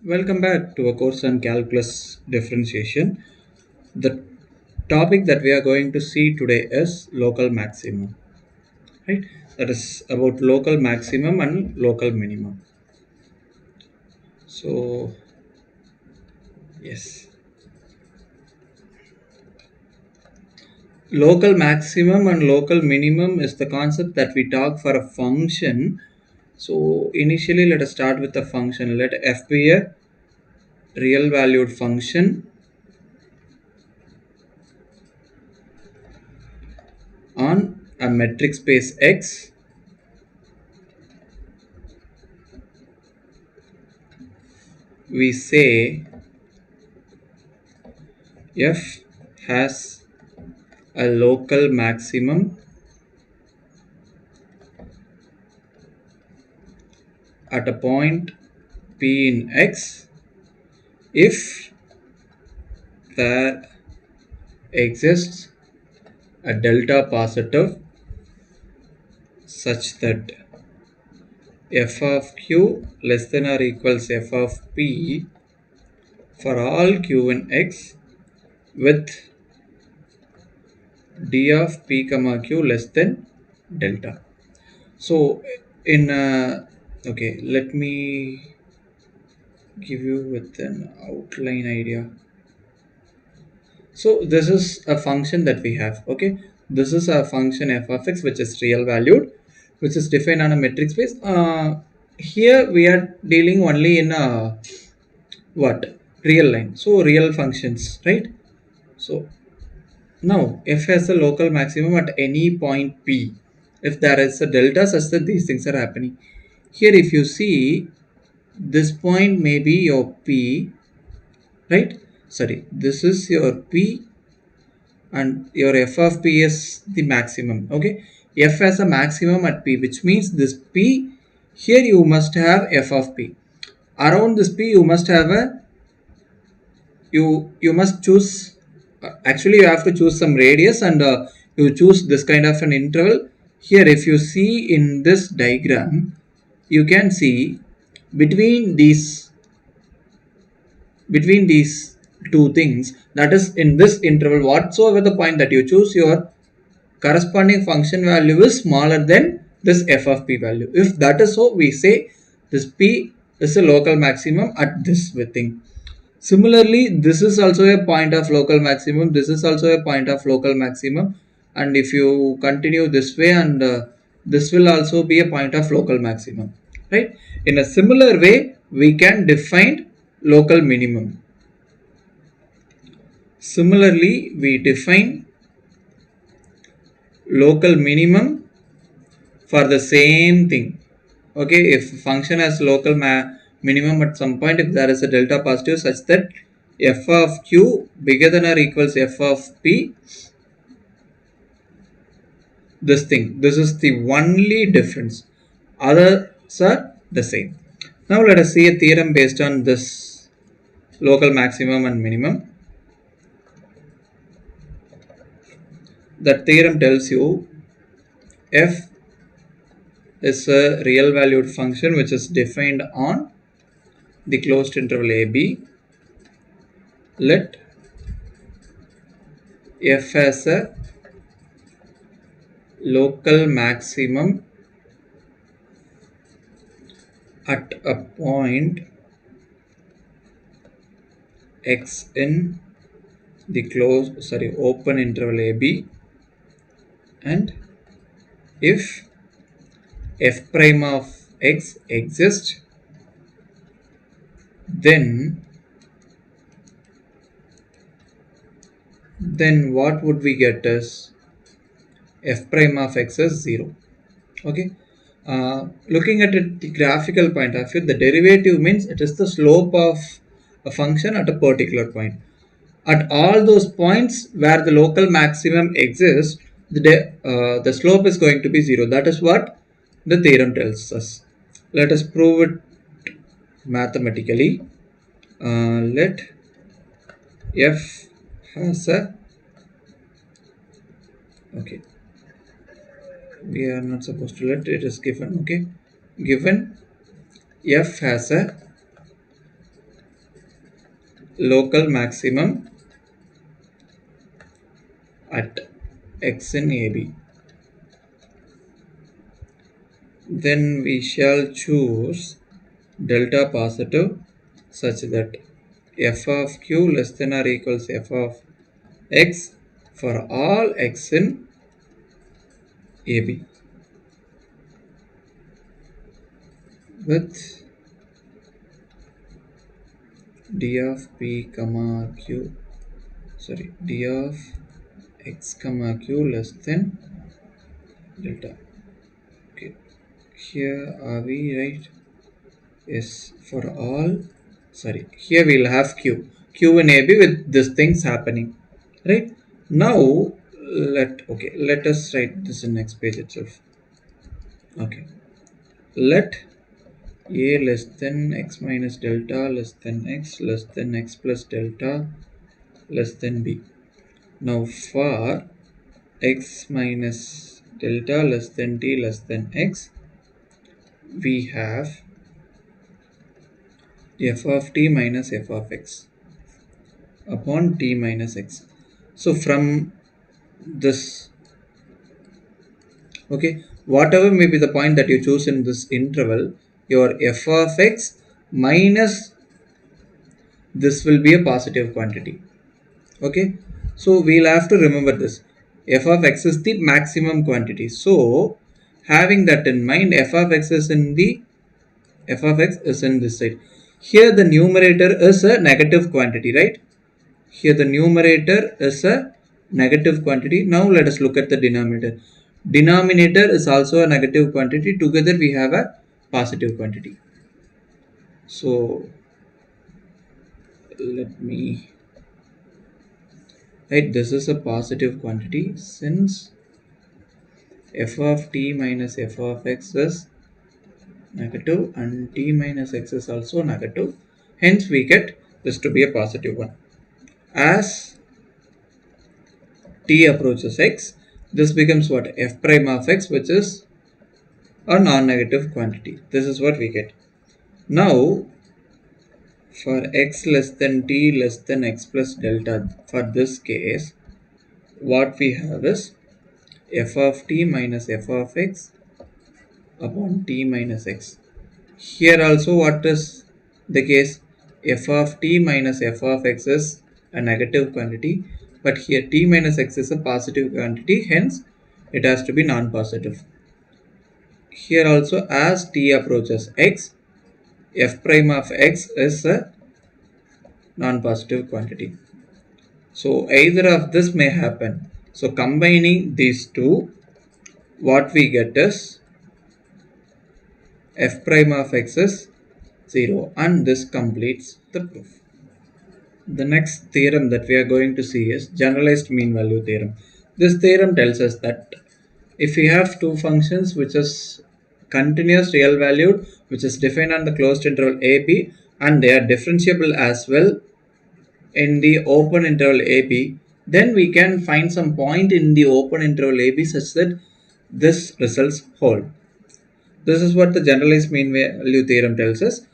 Welcome back to a course on calculus differentiation. The topic that we are going to see today is local maximum, right? That is about local maximum and local minimum. So, yes, local maximum and local minimum is the concept that we talk for a function. So, initially, let us start with the function. Let f be a real valued function on a metric space X. We say f has a local maximum at a point P in X if there exists a delta positive such that f of q less than or equals f of p for all q in X with d of p comma q less than delta. So in okay, let me give you with an outline idea. So this is a function that we have. Okay, this is a function f of x which is real valued, which is defined on a metric space. Here we are dealing only in a what real line, so real functions, right? So now f has a local maximum at any point p if there is a delta such that these things are happening. Here if you see, this point may be your p, right? Sorry, this is your p and your f of p is the maximum. Okay, f has a maximum at p, which means this p, here you must have f of p. Around this p you must have a, you must choose, actually you have to choose some radius, and you choose this kind of an interval. Here if you see in this diagram, you can see between these two things, that is in this interval, whatsoever the point that you choose, your corresponding function value is smaller than this f of p value. If that is so, we say this p is a local maximum at this thing. Similarly, this is also a point of local maximum, this is also a point of local maximum, and if you continue this way, and this will also be a point of local maximum, right? In a similar way, we can define local minimum. Similarly, we define local minimum for the same thing. Okay, if function has local minimum at some point, if there is a delta positive such that f of q bigger than or equals f of p, this thing, this is the only difference, others are the same. Now let us see a theorem based on this local maximum and minimum. That theorem tells you f is a real valued function which is defined on the closed interval ab. Let f has a local maximum at a point x in the open interval ab, and if f prime of x exists, then what would we get is f prime of x is 0. Okay, looking at it the graphical point of view, the derivative means it is the slope of a function at a particular point. At all those points where the local maximum exists, the slope is going to be 0. That is what the theorem tells us. Let us prove it mathematically. Let f has a, okay, we are not supposed to let, it is given. Okay, given f has a local maximum at x in AB. Then we shall choose delta positive such that f of q less than or equals f of x for all x in AB with d of p comma q, sorry, d of x comma q less than delta. Okay, here are we right? Yes, for all, sorry, here we'll have q in AB with these things happening, right? Now let us write this in next page itself. Okay, let a less than x minus delta less than x less than x plus delta less than b. Now for x minus delta less than t less than x, we have f of t minus f of x upon t minus x. So from this, okay, whatever may be the point that you choose in this interval, your f of x minus this will be a positive quantity. Okay, so we'll have to remember this. F of x is the maximum quantity. So having that in mind, f of x is in this side. Here the numerator is a negative quantity, right? Here the numerator is a negative quantity. Now let us look at the denominator. Denominator is also a negative quantity. Together we have a positive quantity. So let me write this is a positive quantity since f of t minus f of x is negative and t minus x is also negative. Hence we get this to be a positive one. As t approaches x, this becomes what? F prime of x, which is a non-negative quantity. This is what we get. Now for x less than t less than x plus delta, for this case, what we have is f of t minus f of x upon t minus x. Here also what is the case? F of t minus f of x is a negative quantity, but here t minus x is a positive quantity, hence it has to be non-positive. Here also as t approaches x, f prime of x is a non-positive quantity. So either of this may happen. So combining these two, what we get is f prime of x is 0, and this completes the proof. The next theorem that we are going to see is generalized mean value theorem. This theorem tells us that if we have two functions which is continuous real valued, which is defined on the closed interval AB, and they are differentiable as well in the open interval AB, then we can find some point in the open interval AB such that this results hold. This is what the generalized mean value theorem tells us.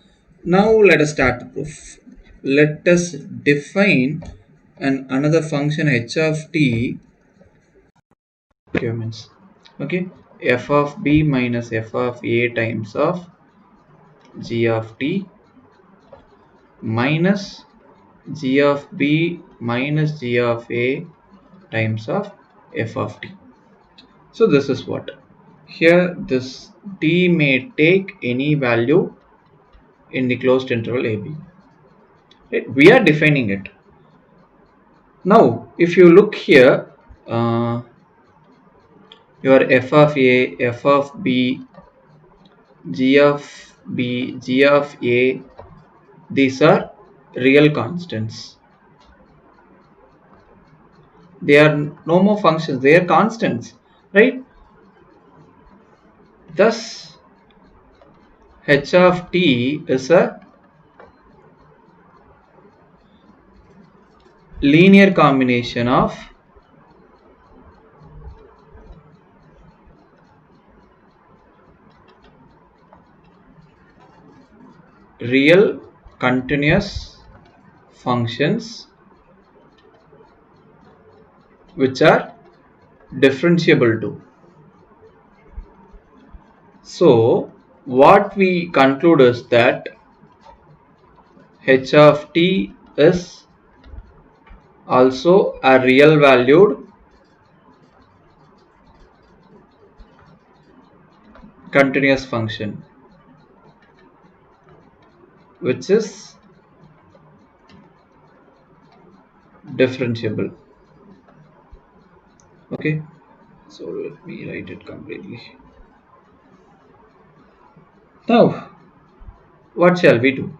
Now let us start the proof. Let us define another function h of t, okay, f of b minus f of a times of g of t minus g of b minus g of a times of f of t. So this is what. Here this t may take any value in the closed interval AB. Right? We are defining it. Now if you look here, your f of a, f of b, g of b, g of a, these are real constants. They are no more functions, they are constants, right? Thus h of t is a linear combination of real continuous functions which are differentiable too. So what we conclude is that h of t is also a real valued continuous function which is differentiable. Okay, so let me write it completely. Now what shall we do?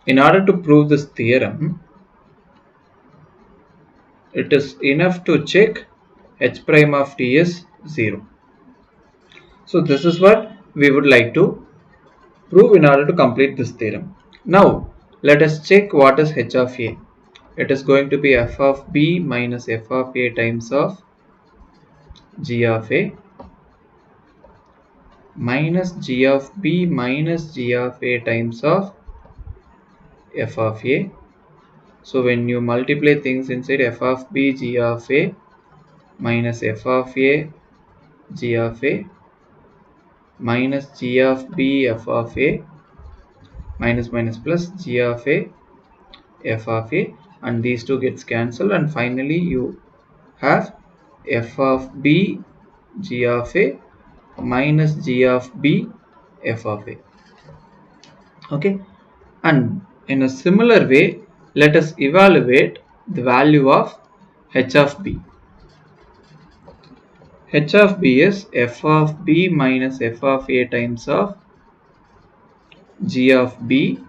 In order to prove this theorem, it is enough to check h prime of t is 0. So this is what we would like to prove in order to complete this theorem. Now let us check what is h of a. It is going to be f of b minus f of a times of g of a minus g of b minus g of a times of f of a. So when you multiply things inside, f of b g of a minus f of a g of a minus g of b f of a minus minus plus g of a f of a, and these two gets cancelled, and finally you have f of b g of a minus g of b f of a. Okay, and in a similar way let us evaluate the value of h of b. H of b is f of b minus f of a times of g of b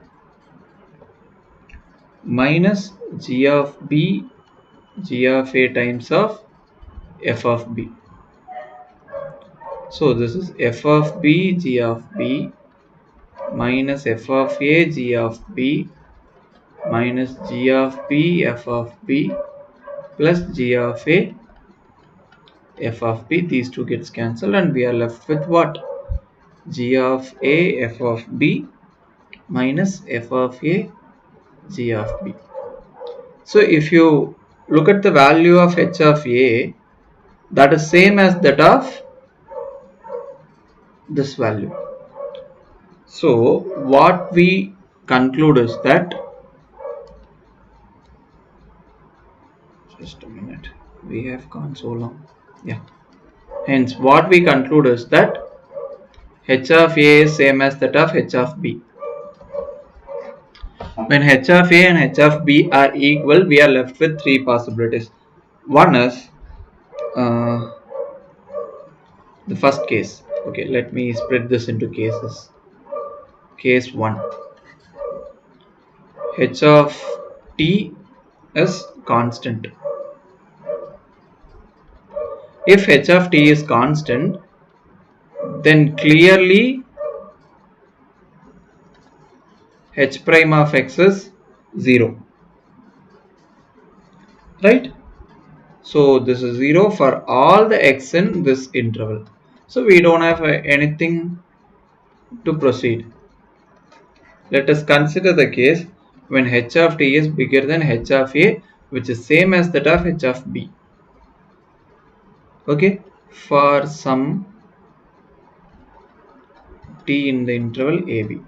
minus g of b g of a times of f of b. So this is f of b g of b minus f of a g of b minus g of b f of b plus g of a f of b. These two gets cancelled and we are left with what? G of a f of b minus f of a g of b. So if you look at the value of h of a, that is same as that of this value. So what we conclude is that, just a minute, we have gone so long. Yeah. Hence what we conclude is that h of a is same as that of h of b. When h of a and h of b are equal, we are left with three possibilities. One is the first case. Okay, let me spread this into cases. Case 1, h of t is constant. If h of t is constant, then clearly h prime of x is 0. Right? So this is 0 for all the x in this interval. So we don't have anything to proceed. Let us consider the case when h of t is bigger than h of a, which is same as that of h of b. Okay, for some t in the interval ab.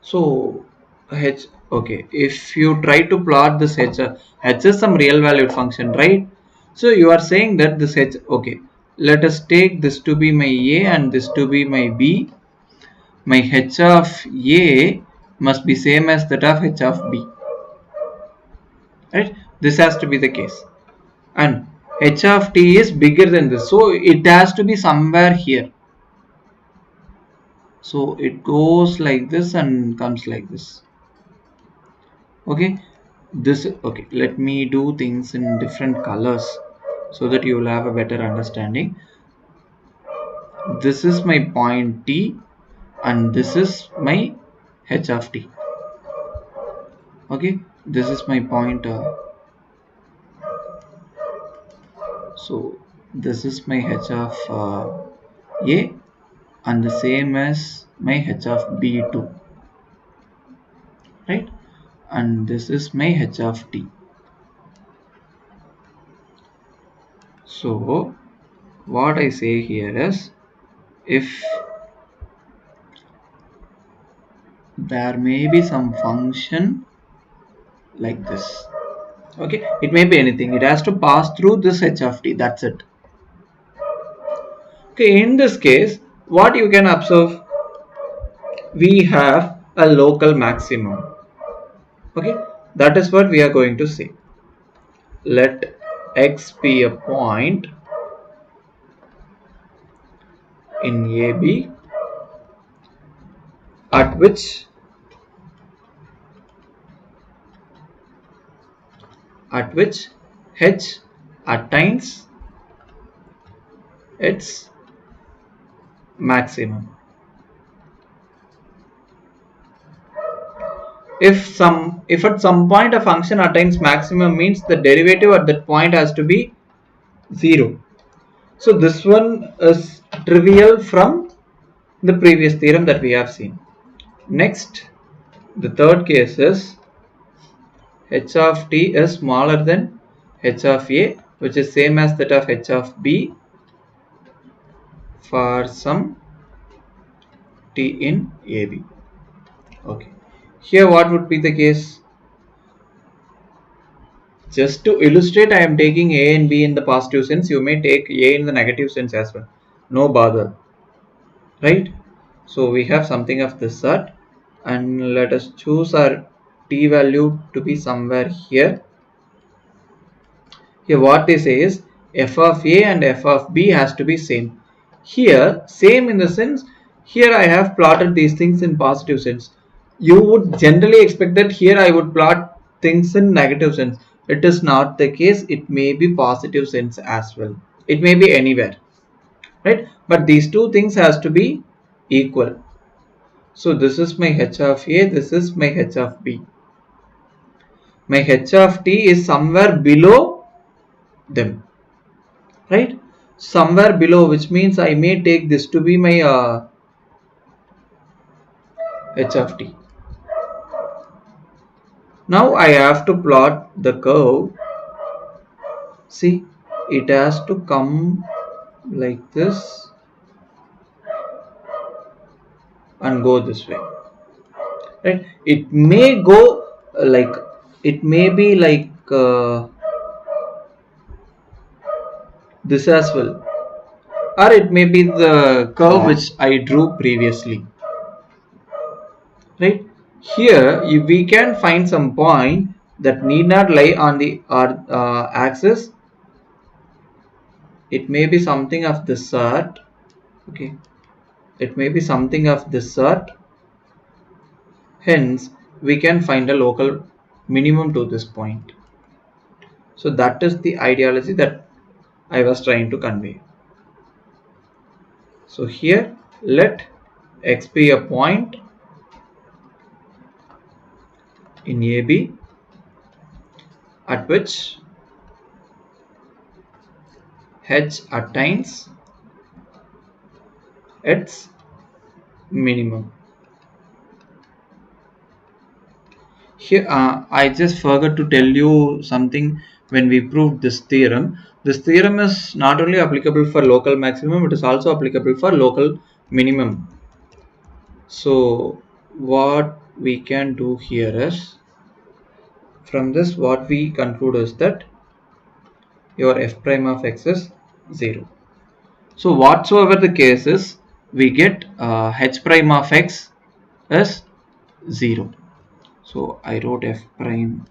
So h, okay, if you try to plot this h is some real valued function, right? So you are saying that this h, okay, let us take this to be my a and this to be my b. My h of a must be same as that of h of b, right? This has to be the case, and h of t is bigger than this, so it has to be somewhere here. So it goes like this and comes like this. Okay, this, okay, let me do things in different colors so that you will have a better understanding. This is my point t and this is my h of t. Okay, this is my point so this is my h of a and the same as my h of b2, right? and this is my h of t. So what I say here is, if there may be some function like this, okay, it may be anything, it has to pass through this h of t, that's it. Okay, in this case what you can observe, we have a local maximum. Okay, that is what we are going to say. Let x be a point in AB at which h attains its maximum. If at some point a function attains maximum, means the derivative at that point has to be 0. So this one is trivial from the previous theorem that we have seen. Next, the third case is h of t is smaller than h of a, which is same as that of h of b for some t in AB. Okay, here what would be the case? Just to illustrate, I am taking a and b in the positive sense. You may take a in the negative sense as well. No bother, right? So we have something of this sort, and let us choose our t value to be somewhere here. Here what they say is f of a and f of b has to be same. Here same in the sense, here I have plotted these things in positive sense. You would generally expect that here I would plot things in negative sense. It is not the case. It may be positive sense as well. It may be anywhere, right? But these two things has to be equal. So this is my h of a, this is my h of b. My h of t is somewhere below them, right? Somewhere below, which means I may take this to be my h of t. Now I have to plot the curve. See, it has to come like this and go this way, right? It may go like, it may be like this as well, or it may be the curve which I drew previously, right? Here we can find some point that need not lie on the axis. It may be something of this sort. Okay, it may be something of this sort. Hence we can find a local minimum to this point. So that is the ideology that I was trying to convey. So here let x be a point in AB at which h attains its minimum. Here I just forgot to tell you something. When we proved this theorem is not only applicable for local maximum, it is also applicable for local minimum. So what we can do here is, from this what we conclude is that your f prime of x is 0. So whatsoever the case is, we get h prime of x is 0. So I wrote f prime,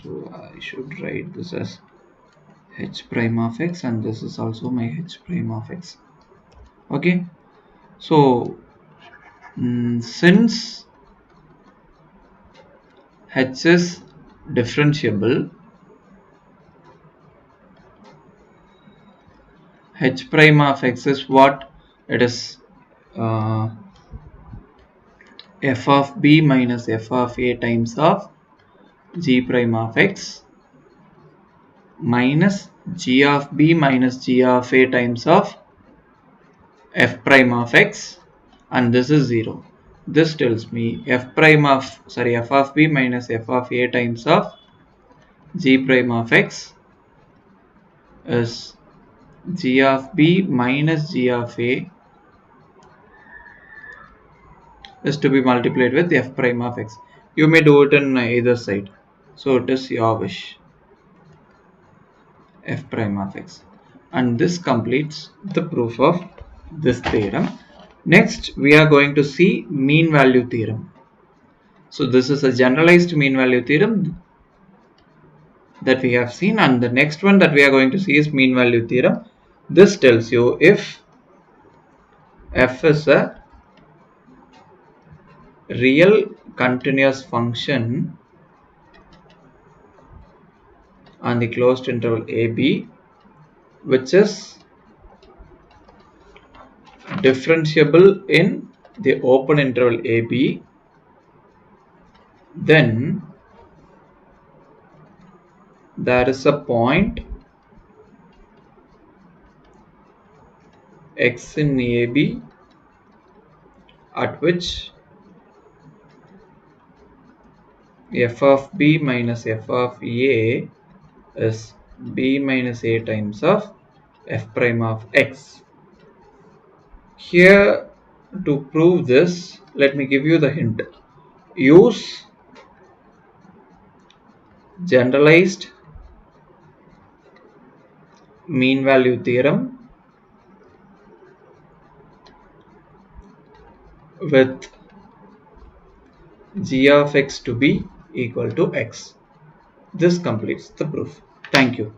so I should write this as h prime of x, and this is also my h prime of x. Okay, so since h is differentiable, h prime of x is what it is, f of b minus f of a times of g prime of x minus g of b minus g of a times of f prime of x, and this is 0. This tells me f of b minus f of a times of g prime of x is g of b minus g of a is to be multiplied with f prime of x. You may do it on either side. So it is your wish. F prime of x. And this completes the proof of this theorem. Next, we are going to see mean value theorem. So this is a generalized mean value theorem that we have seen, and the next one that we are going to see is mean value theorem. This tells you if f is a real continuous function on the closed interval ab, which is differentiable in the open interval ab, then there is a point x in ab at which f of b minus f of a is b minus a times of f prime of x. Here, to prove this, let me give you the hint. Use generalized mean value theorem with g of x to be equal to x. This completes the proof. Thank you.